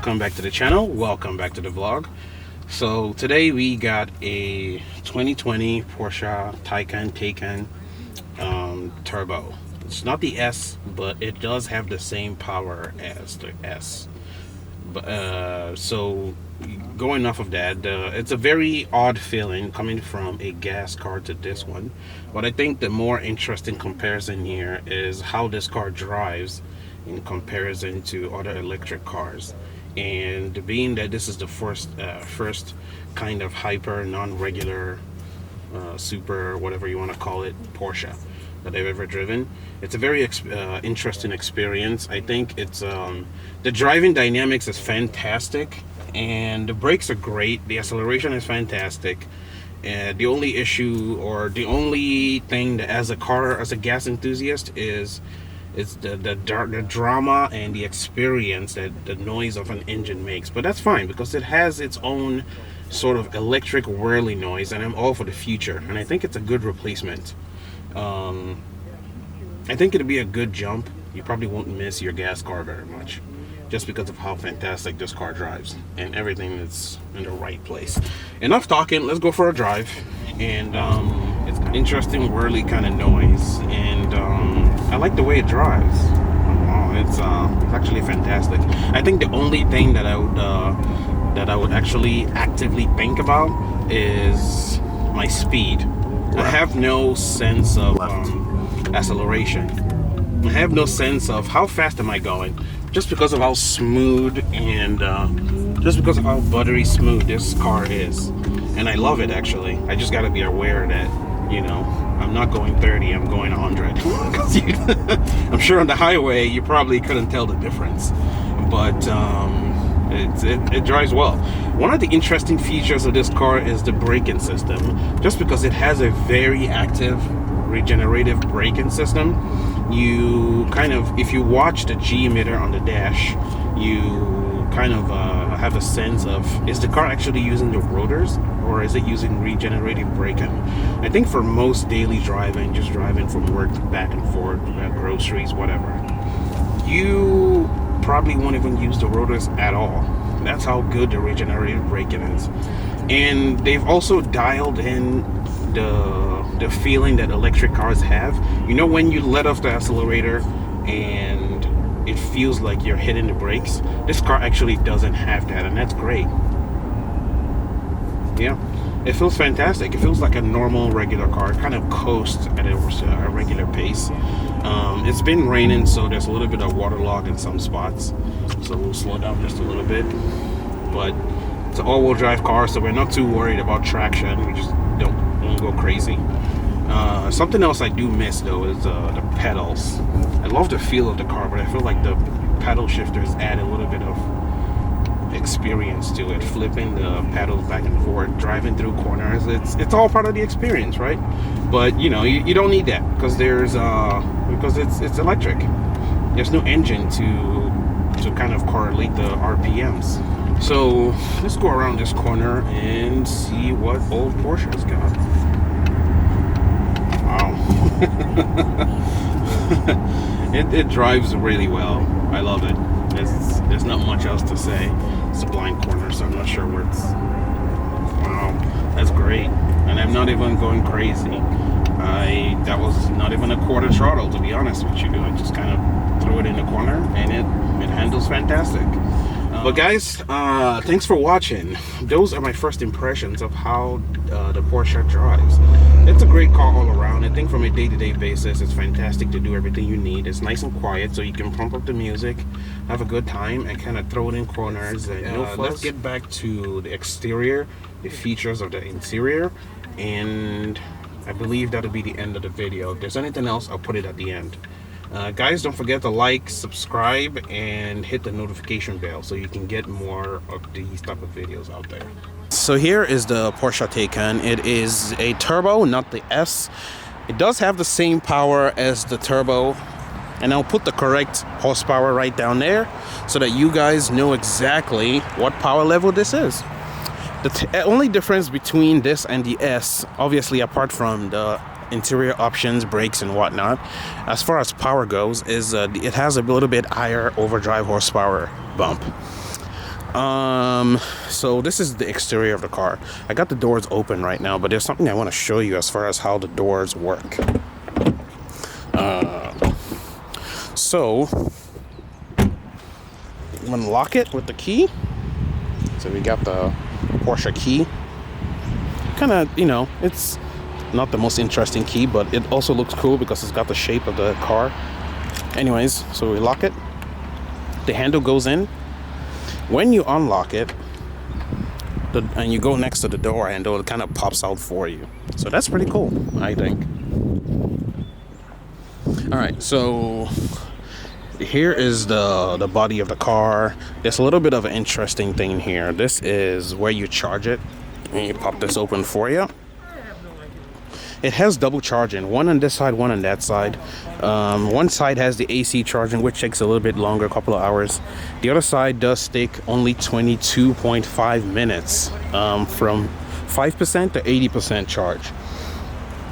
welcome back to the channel, welcome back to the vlog. So today we got a 2020 Porsche Taycan turbo. It's not the S, but it does have the same power as the S. But so going off of that, it's a very odd feeling coming from a gas car to this one. But I think the more interesting comparison here is how this car drives in comparison to other electric cars. And being that this is the first kind of hyper non-regular super, whatever you want to call it, Porsche that I've ever driven, it's a very interesting experience. I think it's the driving dynamics is fantastic, and the brakes are great, the acceleration is fantastic. The only issue, or the only thing that as a gas enthusiast is the drama and the experience that the noise of an engine makes. But that's fine, because it has its own sort of electric whirly noise, and I'm all for the future, and I think it's a good replacement. I think it'll be a good jump. You probably won't miss your gas car very much, just because of how fantastic this car drives and everything is in the right place. Enough talking, let's go for a drive. And it's an interesting whirly kind of noise, and I like the way it drives. It's actually fantastic. I think the only thing that I would actually actively think about is my speed. I have no sense of acceleration. I have no sense of how fast am I going, just because of how smooth and just because of how buttery smooth this car is. And I love it, actually. I just got to be aware that, you know, I'm not going 30, I'm going 100. I'm sure on the highway you probably couldn't tell the difference, but it drives well. One of the interesting features of this car is the braking system. Just because it has a very active regenerative braking system, you kind of, if you watch the G emitter on the dash, you kind of have a sense of, is the car actually using the rotors, or is it using regenerative braking? I think for most daily driving, just driving from work back and forth, groceries, whatever, you probably won't even use the rotors at all. That's how good the regenerative braking is. And they've also dialed in the feeling that electric cars have. You know, when you let off the accelerator and it feels like you're hitting the brakes, this car actually doesn't have that, and that's great. Yeah, it feels fantastic. It feels like a normal regular car. It kind of coasts at a regular pace. It's been raining, so there's a little bit of waterlog in some spots, so we'll slow down just a little bit. But it's an all-wheel drive car, so we're not too worried about traction. We just don't go crazy. Something else I do miss, though, is the pedals. I love the feel of the car, but I feel like the pedal shifters add a little bit of experience to it. Flipping the pedals back and forth, driving through corners, it's all part of the experience, right? But you know, you don't need that, because because it's electric. There's no engine to kind of correlate the RPMs. So let's go around this corner and see what old Porsche's got. Wow. It drives really well. I love it. There's not much else to say. It's a blind corner, so I'm not sure where it's... Wow, that's great. And I'm not even going crazy. That was not even a quarter throttle, to be honest with you. I just kind of threw it in the corner, and it handles fantastic. But guys, thanks for watching. Those are my first impressions of how the Porsche drives. It's a great car all around. I think from a day-to-day basis, it's fantastic to do everything you need. It's nice and quiet, so you can pump up the music, have a good time, and kind of throw it in corners. And let's get back to the exterior, the features of the interior, and I believe that'll be the end of the video. If there's anything else, I'll put it at the end. Guys, don't forget to like, subscribe, and hit the notification bell so you can get more of these type of videos out there. So here is the Porsche Taycan. It is a turbo, not the S. It does have the same power as the turbo, and I'll put the correct horsepower right down there so that you guys know exactly what power level this is. The only difference between this and the S, obviously apart from the interior options, brakes and whatnot, as far as power goes, is it has a little bit higher overdrive horsepower bump. So this is the exterior of the car. I got the doors open right now, but there's something I want to show you as far as how the doors work. So I'm gonna lock it with the key. So we got the Porsche key. Kind of, you know, it's not the most interesting key, but it also looks cool because it's got the shape of the car. Anyways, so we lock it. The handle goes in. When you unlock it, and you go next to the door handle, it kind of pops out for you. So that's pretty cool, I think. All right, so here is the body of the car. There's a little bit of an interesting thing here. This is where you charge it, and you pop this open for you. It has double charging, one on this side, one on that side. One side has the AC charging, which takes a little bit longer, a couple of hours. The other side does take only 22.5 minutes, from 5% to 80% charge.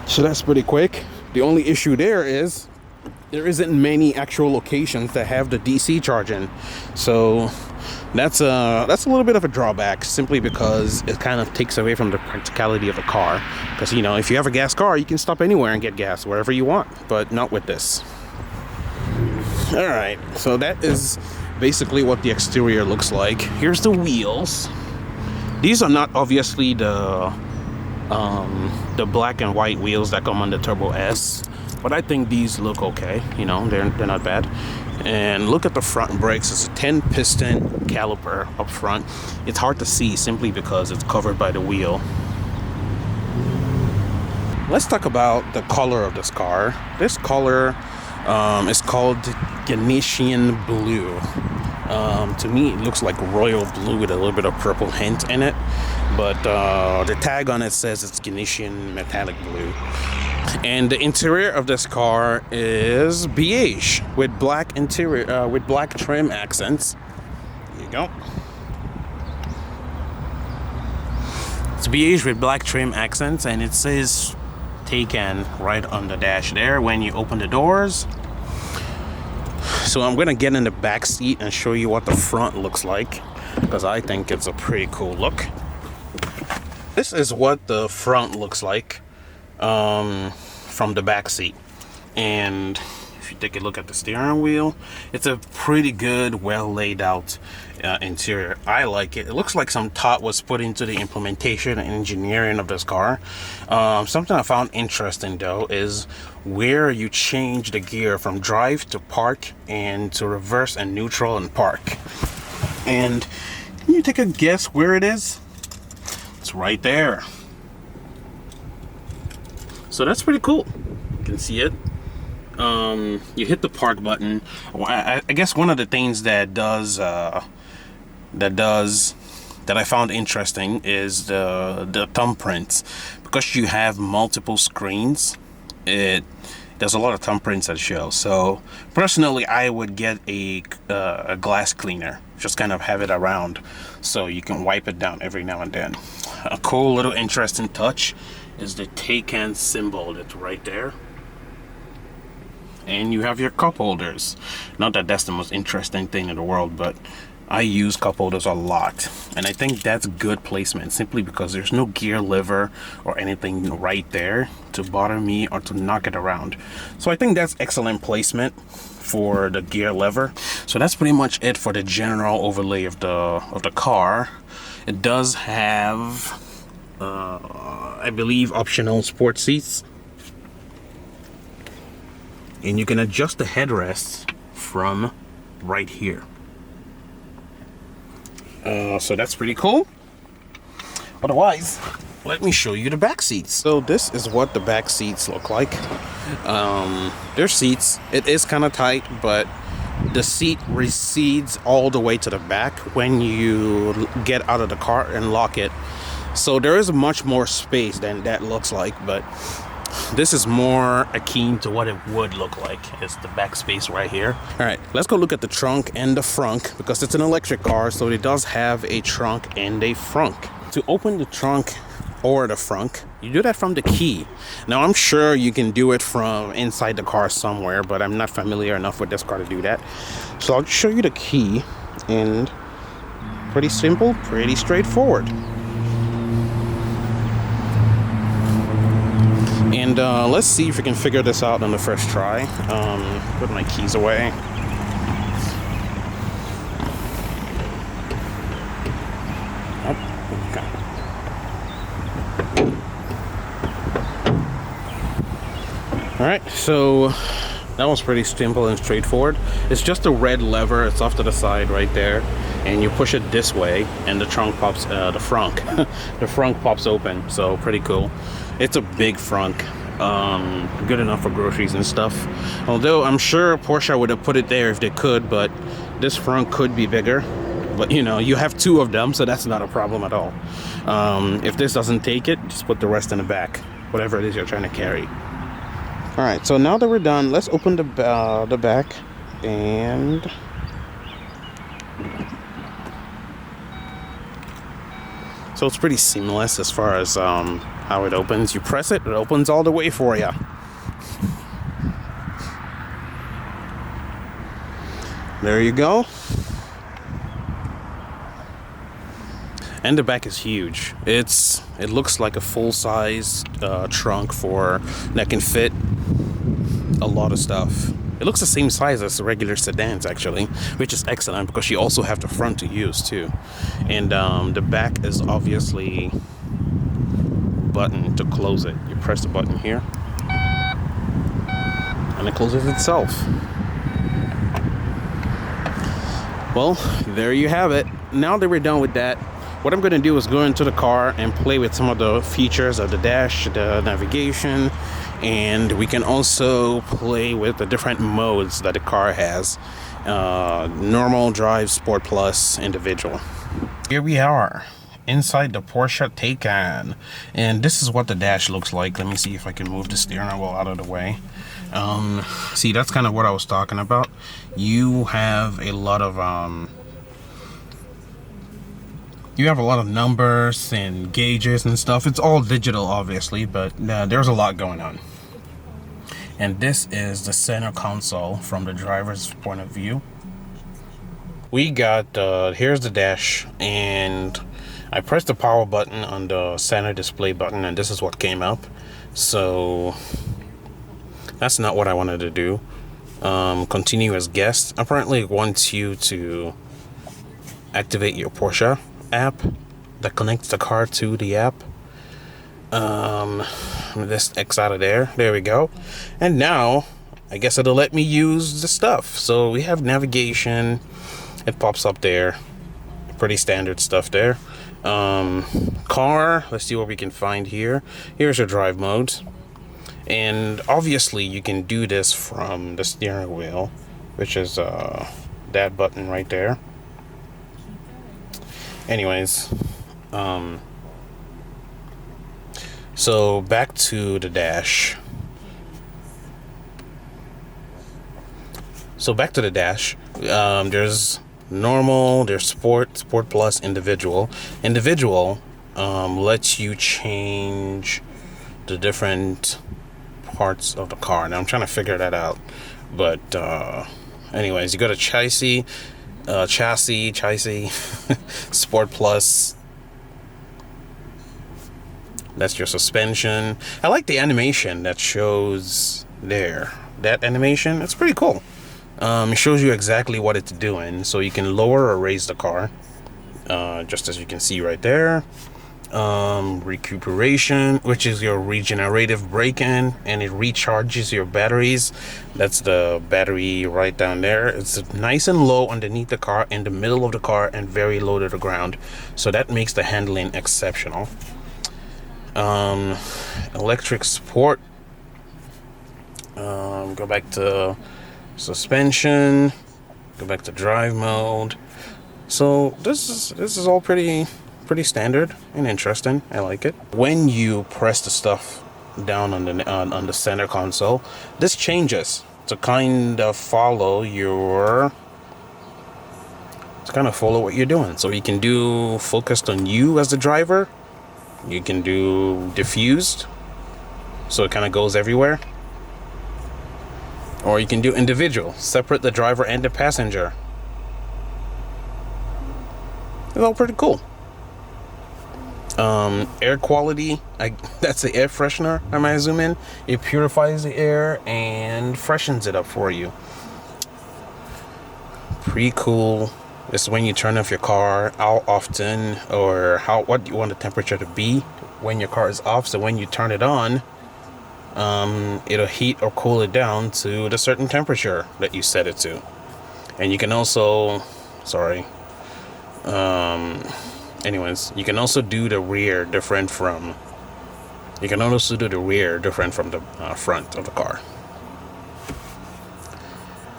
So that's pretty quick. The only issue there is there isn't many actual locations that have the DC charging. So that's a little bit of a drawback, simply because it kind of takes away from the practicality of the car. Because, you know, if you have a gas car, you can stop anywhere and get gas wherever you want, but not with this. All right, so that is basically what the exterior looks like. Here's the wheels. These are not obviously the black and white wheels that come on the Turbo S, but I think these look okay. You know, they're not bad. And look at the front brakes. It's a 10-piston caliper up front. It's hard to see simply because it's covered by the wheel. Let's talk about the color of this car. This color is called Ganesian blue. To me, it looks like royal blue with a little bit of purple hint in it. But the tag on it says it's Ganesian metallic blue. And the interior of this car is beige with black interior, with black trim accents. There you go. It's beige with black trim accents, and it says Taycan right on the dash there when you open the doors. So I'm gonna get in the back seat and show you what the front looks like, because I think it's a pretty cool look. This is what the front looks like from the back seat. And if you take a look at the steering wheel, it's a pretty good, well laid out interior. I like it. It looks like some thought was put into the implementation and engineering of this car. Something I found interesting though is where you change the gear from drive to park and to reverse and neutral and park. And can you take a guess where it is? It's right there. So that's pretty cool. You can see it. You hit the park button. I guess one of the things that I found interesting is the thumbprints. Because you have multiple screens, there's a lot of thumbprints that show. So personally, I would get a glass cleaner. Just kind of have it around so you can wipe it down every now and then. A cool little interesting touch is the Taycan symbol that's right there. And you have your cup holders. Not that that's the most interesting thing in the world, but I use cup holders a lot. And I think that's good placement, simply because there's no gear lever or anything right there to bother me or to knock it around. So I think that's excellent placement for the gear lever. So that's pretty much it for the general overlay of the car. It does have I believe optional sport seats, and you can adjust the headrests from right here. So that's pretty cool. Otherwise, let me show you the back seats. So this is what the back seats look like. They're seats. It is kind of tight, but the seat recedes all the way to the back when you get out of the car and lock it. So there is much more space than that looks like, but this is more akin to what it would look like. It's the back space right here. All right, let's go look at the trunk and the frunk, because it's an electric car, so it does have a trunk and a frunk. To open the trunk or the frunk, you do that from the key. Now, I'm sure you can do it from inside the car somewhere, but I'm not familiar enough with this car to do that. So I'll show you the key, and Pretty simple, pretty straightforward. And let's see if we can figure this out on the first try. Put my keys away. Alright, so that was pretty simple and straightforward. It's just a red lever, it's off to the side right there, and you push it this way and the trunk pops, the frunk pops open, so pretty cool. It's a big frunk, good enough for groceries and stuff. Although I'm sure Porsche would have put it there if they could, but this frunk could be bigger. But you know, you have two of them, so that's not a problem at all. If this doesn't take it, just put the rest in the back, whatever it is you're trying to carry. All right, so now that we're done, let's open the back, and so it's pretty seamless as far as how it opens. You press it, it opens all the way for you. There you go. And the back is huge. It looks like a full-size trunk that can fit a lot of stuff. It looks the same size as the regular sedans actually, which is excellent because you also have the front to use too. And the back is obviously button to close it. You press the button here and it closes itself. Well, there you have it. Now that we're done with that, what I'm going to do is go into the car and play with some of the features of the dash, the navigation, and we can also play with the different modes that the car has. Normal, drive, sport plus, individual. Here we are inside the Porsche Taycan, and this is what the dash looks like. Let me see if I can move the steering wheel out of the way. See, that's kind of what I was talking about. You have a lot of numbers and gauges and stuff. It's all digital obviously, but there's a lot going on. And this is the center console from the driver's point of view. We got here's the dash, and I pressed the power button on the center display button, and this is what came up. So that's not what I wanted to do. Continue as guest. Apparently it wants you to activate your Porsche app that connects the car to the app. This X out of there. There we go. And now I guess it'll let me use the stuff. So we have navigation. It pops up there. Pretty standard stuff there. Car. Let's see what we can find here. Here's your drive mode. And obviously you can do this from the steering wheel, which is that button right there. Anyways, so back to the dash. There's normal, there's sport plus, individual. Individual lets you change the different parts of the car. Now I'm trying to figure that out, but anyways, you go to chassis, sport plus. That's your suspension. I like the animation that shows there. That animation, it's pretty cool. It shows you exactly what it's doing, so you can lower or raise the car, just as you can see right there. Recuperation, which is your regenerative braking, and it recharges your batteries. That's the battery right down there. It's nice and low underneath the car, in the middle of the car, and very low to the ground, so that makes the handling exceptional. Electric support. Go back to suspension, go back to drive mode. So this is all pretty standard and interesting. I like it. When you press the stuff down on the center console, this changes to kind of follow what you're doing. So you can do focused on you as the driver. You can do diffused, so it kind of goes everywhere. Or you can do individual, separate the driver and the passenger. It's all pretty cool. Air quality, that's the air freshener, I might zoom in. It purifies the air and freshens it up for you. Pretty cool. It's when you turn off your car, how often or what you want the temperature to be when your car is off. So when you turn it on, it'll heat or cool it down to the certain temperature that you set it to. And you can also, anyways, you can also do the rear different from the front of the car.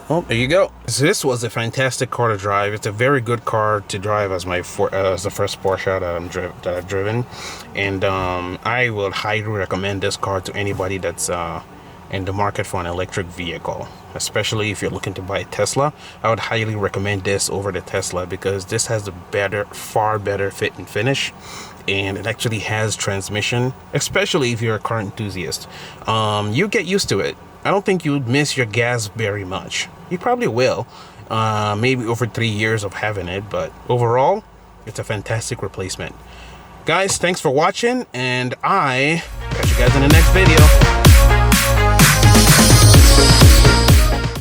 Well, there you go. So this was a fantastic car to drive. It's a very good car to drive as as the first Porsche that I've driven, and I would highly recommend this car to anybody that's in the market for an electric vehicle, especially if you're looking to buy a Tesla. I would highly recommend this over the Tesla because this has a far better fit and finish, and it actually has transmission, especially if you're a car enthusiast. You get used to it. I don't think you'd miss your gas very much. You probably will, maybe over 3 years of having it, but overall, it's a fantastic replacement. Guys, thanks for watching, and I catch you guys in the next video.